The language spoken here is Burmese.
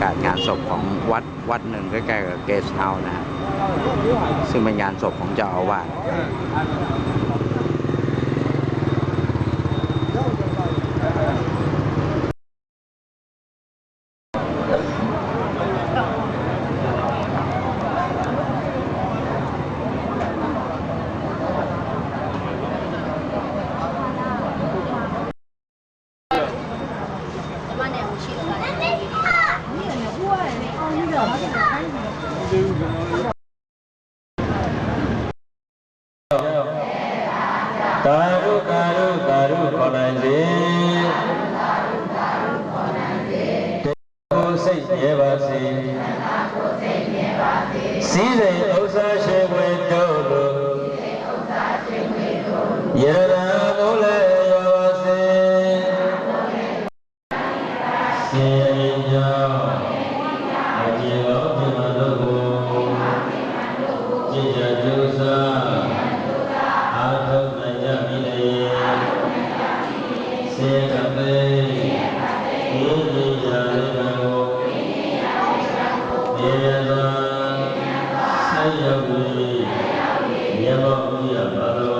ากาศงานศพของวัดหนึ่งใกล้ๆกับเกสต์เฮาส์นะฮะซึ่งเป็นงานศพของเจ้าอาวาสตารุตารุตารุขอနိုင်စေကိုယ်စိတ်မြဲပါစေစည်းစိမ်ဥစ္စာရှိခွေတို့လိုယရနာမိုးလဲရောပါစေစေကြောအကျေတော်ပြမတို့ကိုကြည်ကြကြိုးစားအာထုံနိုင်ကြပြီလေစေကပေဒီဒီရာလေးကိုဒီရသောဆက်ရောက်ပြီးမြတ်မောကြီးရပါတော်